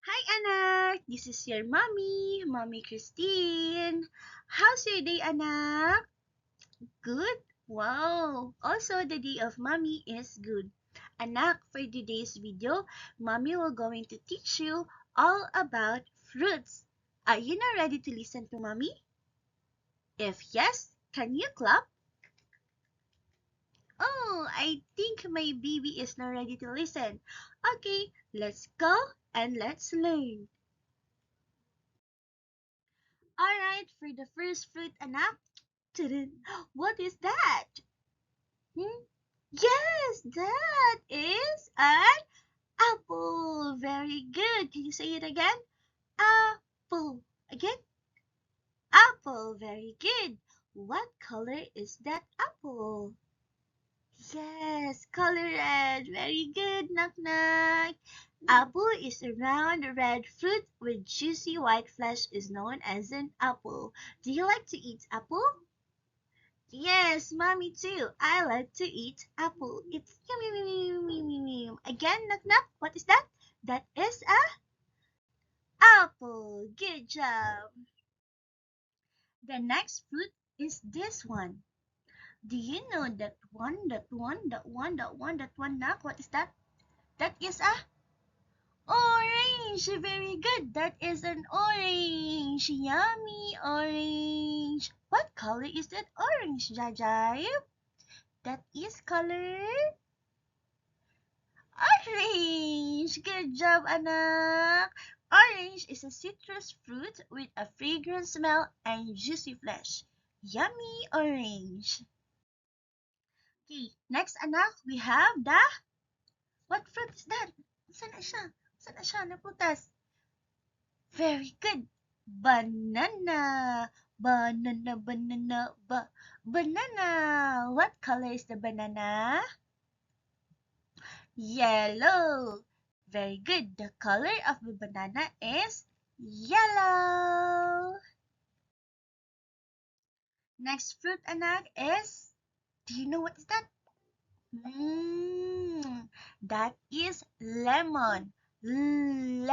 Hi, anak! This is your Mommy Christine. How's your day, anak? Good? Wow! Also, the day of Mommy is good. Anak, for today's video, Mommy will going to teach you all about fruits. Are you now ready to listen to Mommy? If yes, can you clap? Oh, I think my baby is now ready to listen. Okay, let's go and let's learn. Alright, for the first fruit, anak. Tudun. What is that? Hmm? Yes, that is an apple. Very good. Can you say it again? Apple. Again? Apple. Very good. What color is that apple? Yes, color red. Very good, knock knock. Apple is a round red fruit with juicy white flesh is known as an apple. Do you like to eat apple? Yes, mommy too. I like to eat apple. It's yum yum yum yum yum yum yum. Again, knock knock. What is that? That is a apple. Good job. The next fruit is this one. Do you know that one? Knock. What is that? That is a orange. Very good. That is an orange. Yummy orange. What color is that orange, Jajay? That is color orange! Good job, anak! Orange is a citrus fruit with a fragrant smell and juicy flesh. Yummy orange! Okay, next, anak, we have the... What fruit is that? Saan na siya? Saan na siya? Naputas. Very good. Banana. Banana. What color is the banana? Yellow. Very good. The color of the banana is yellow. Next fruit, anak, is... Do you know what is that? That is lemon. Lemon.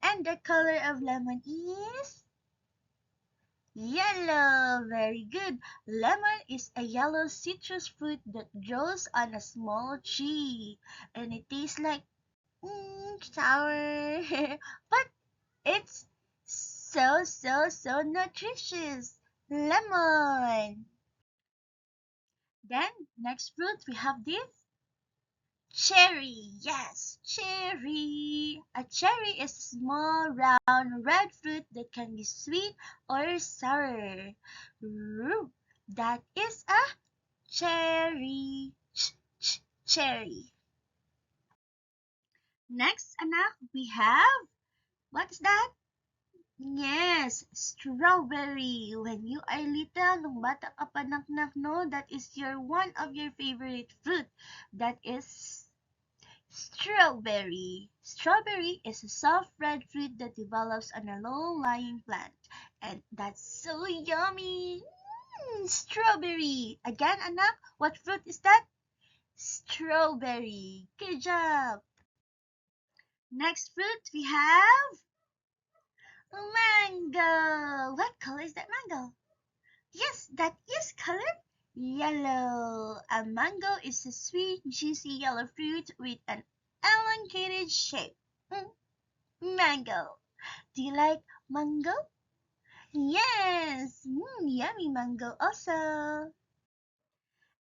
And the color of lemon is... Yellow. Very good. Lemon is a yellow citrus fruit that grows on a small tree. And it tastes like sour. But it's so nutritious. Lemon. Then, next fruit, we have this cherry. Yes, cherry. A cherry is a small, round, red fruit that can be sweet or sour. That is a cherry. Cherry. Next, anak, we have, what's that? Yes, strawberry. When you are little, nung bata ka pa naknak, no, that is your one of your favorite fruit. That is strawberry. Strawberry is a soft red fruit that develops on a low-lying plant. And that's so yummy. Strawberry. Again, anak, what fruit is that? Strawberry. Good job. Next fruit we have mango. What color is that mango? Yes, that is color yellow. A mango is a sweet, juicy yellow fruit with an elongated shape. Mango. Do you like mango? Yes, yummy mango also.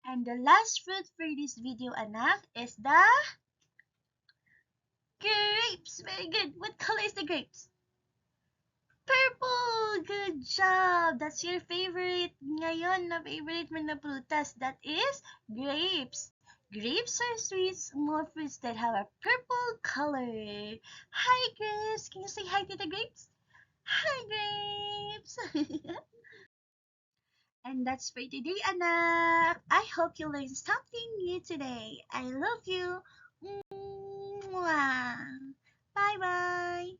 And the last fruit for this video, anak, is the grapes. Very good. What color is the grapes? Purple! Good job! That's your favorite ngayon na favorite mo na prutas. That is grapes. Grapes are sweet, small fruits that have a purple color. Hi, grapes! Can you say hi to the grapes? Hi, grapes! And that's for today, anak. I hope you learned something new today. I love you. Mwah. Bye-bye.